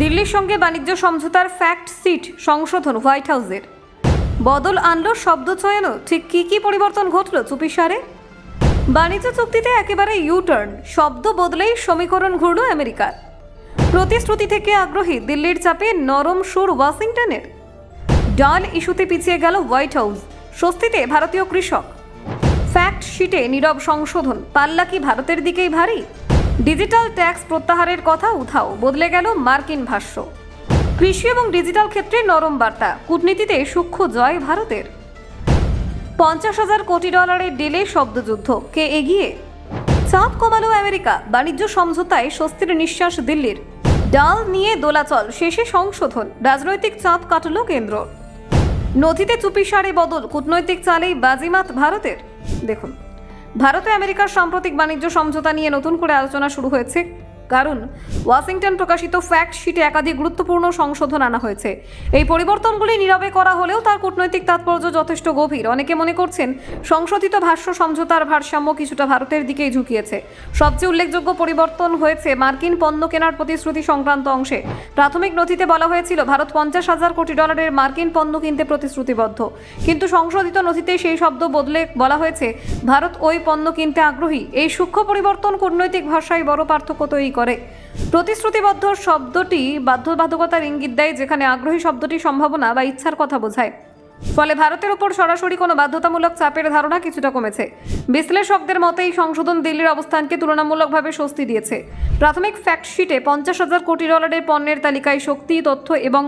দিল্লির সঙ্গে বাণিজ্য সমঝোতার ফ্যাক্ট শিট সংশোধন হোয়াইট হাউসের। বদল আনলো শব্দ চয়নও, ঠিক কী পরিবর্তন ঘটল চুপিসারে? বাণিজ্য চুক্তিতে একেবারে ইউটার্ন, শব্দ বদলেই সমীকরণ ঘুরল আমেরিকার। প্রতিশ্রুতি থেকে আগ্রহী দিল্লির চাপে নরম সুর ওয়াশিংটনের। ডাল ইস্যুতে পিছিয়ে গেল হোয়াইট হাউস, স্বস্তিতে ভারতীয় কৃষক। ফ্যাক্ট শিটে নীরব সংশোধন, পাল্লা কি ভারতের দিকেই ভারী? ডিজিটাল ট্যাক্স প্রত্যাহারের কথা উঠাও, বদলে গেল মার্কিন ভাষ্য। কৃষি এবং ডিজিটাল ক্ষেত্রে নরম বার্তা, কূটনীতিতে সূক্ষ্ম জয় ভারতের। 50,000 কোটি ডলারের ডিলে শব্দযুদ্ধ, কে এগিয়ে? চাপ কমালো আমেরিকা, বাণিজ্য সমঝোতায় স্বস্তির নিঃশ্বাস দিল্লির। ডাল নিয়ে দোলাচল, শেষে সংশোধন, রাজনৈতিক চাপ কাটল কেন্দ্র। নথিতে চুপিসারে বদল, কূটনৈতিক চালেই বাজিমাত ভারতের। দেখুন, ভারতে আমেরিকার সাম্প্রতিক বাণিজ্য সমঝোতা নিয়ে নতুন করে আলোচনা শুরু হয়েছে, কারণ ওয়াশিংটন প্রকাশিত ফ্যাক্ট শিটে একাধিক গুরুত্বপূর্ণ সংশোধন আনা হয়েছে। এই পরিবর্তনগুলি নীরবে করা হলেও তার কূটনৈতিক তাৎপর্য যথেষ্ট গভীর। অনেকে মনে করছেন সংশোধিত ভাষ্য সমঝোতার ভারসাম্য কিছুটা ভারতের দিকেই ঝুঁকিয়েছে। সবচেয়ে উল্লেখযোগ্য পরিবর্তন হয়েছে মার্কিন পণ্য কেনার প্রতিশ্রুতি সংক্রান্ত অংশে। প্রাথমিক নথিতে বলা হয়েছিল ভারত 50,000 কোটি ডলারের মার্কিন পণ্য কিনতে প্রতিশ্রুতিবদ্ধ, কিন্তু সংশোধিত নথিতে সেই শব্দ বদলে বলা হয়েছে ভারত ওই পণ্য কিনতে আগ্রহী। এই সূক্ষ্ম পরিবর্তন কূটনৈতিক ভাষায় বড় পার্থক্য তৈরি করে। প্রতিশ্রুতিবদ্ধ শব্দটি বাধ্যবাধকতার ইঙ্গিত দেয়, যেখানে আগ্রহী শব্দটি সম্ভাবনা বা ইচ্ছার কথা বোঝায়। ফলে ভারতের উপর সরাসরি কোনো বাধ্যতামূলক চাপের ধারণা কিছুটা কমেছে। বিশ্লেষকদের মতে এই সংশোধন দিল্লির অবস্থানকে তুলনামূলকভাবে স্বস্তি দিয়েছে। প্রাথমিক ফ্যাক্ট শিটে 50,000 কোটি ডলারের পণ্যের তালিকায় শক্তি, তথ্য এবং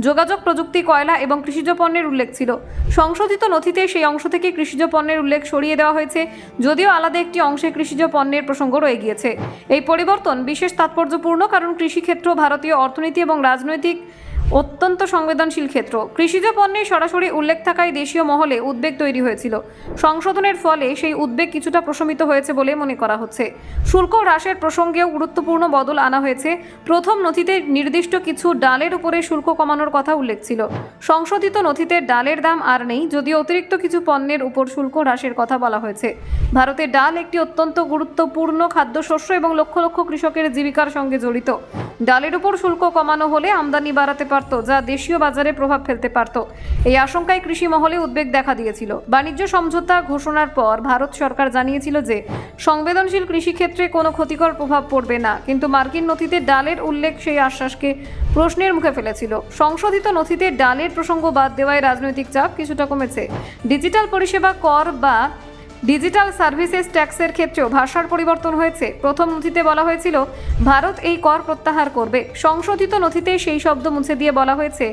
যোগাযোগ প্রযুক্তি, কয়লা এবং কৃষিজ পণ্যের উল্লেখ ছিল। সংশোধিত নথিতে সেই অংশ থেকে কৃষিজ পণ্যের উল্লেখ সরিয়ে দেওয়া হয়েছে, যদিও আলাদা একটি অংশে কৃষিজ পণ্যের প্রসঙ্গ রয়ে গিয়েছে। এই পরিবর্তন বিশেষ তাৎপর্যপূর্ণ, কারণ কৃষিক্ষেত্র ভারতীয় অর্থনীতি এবং রাজনৈতিক অত্যন্ত সংবেদনশীল ক্ষেত্র। কৃষিজ পণ্যের সরাসরি উল্লেখ থাকায় দেশীয় মহলে উদ্বেগ তৈরি হয়েছিল। সংশোধনের ফলে সেই উদ্বেগ কিছুটা প্রশমিত হয়েছে বলে মনে করা হচ্ছে। শুল্ক হ্রাসের প্রসঙ্গেও গুরুত্বপূর্ণ বদল আনা হয়েছে। প্রথম নথিতে নির্দিষ্ট কিছু ডালের উপরে শুল্ক কমানোর কথা উল্লেখ ছিল। সংশোধিত নথিতে ডালের দাম আর নেই, যদিও অতিরিক্ত কিছু পণ্যের উপর শুল্ক হ্রাসের কথা বলা হয়েছে। ভারতে ডাল একটি অত্যন্ত গুরুত্বপূর্ণ খাদ্যশস্য এবং লক্ষ লক্ষ কৃষকের জীবিকার সঙ্গে জড়িত। ডালের উপর শুল্ক কমানো হলে আমদানি বাড়াতে পারত, যা দেশীয় বাজারে প্রভাব ফেলতে পারত। এই আশঙ্কায় কৃষি মহলে উদ্বেগ দেখা দিয়েছিল। বাণিজ্য সমঝোতা ঘোষণার পর ভারত সরকার জানিয়েছিল যে সংবেদনশীল কৃষিক্ষেত্রে কোনো ক্ষতিকর প্রভাব পড়বে না, কিন্তু মার্কিন নথিতে ডালের উল্লেখ সেই আশ্বাসকে প্রশ্নের মুখে ফেলেছিল। সংশোধিত নথিতে ডালের প্রসঙ্গ বাদ দেওয়ায় রাজনৈতিক চাপ কিছুটা কমেছে। ডিজিটাল পরিষেবা কর বা ডিজিটাল সার্ভিসেস ট্যাক্সের ক্ষেত্রেও ভাষার পরিবর্তন হয়েছে। প্রথম নথিতে বলা হয়েছিল ভারত এই কর প্রত্যাহার করবে। সংশোধিত নথিতে সেই শব্দ মুছে দিয়ে বলা হয়েছে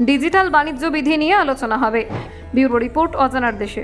ডিজিটাল বাণিজ্য বিধি নিয়ে আলোচনা হবে। ব্যুরো রিপোর্ট, অজানার দেশে।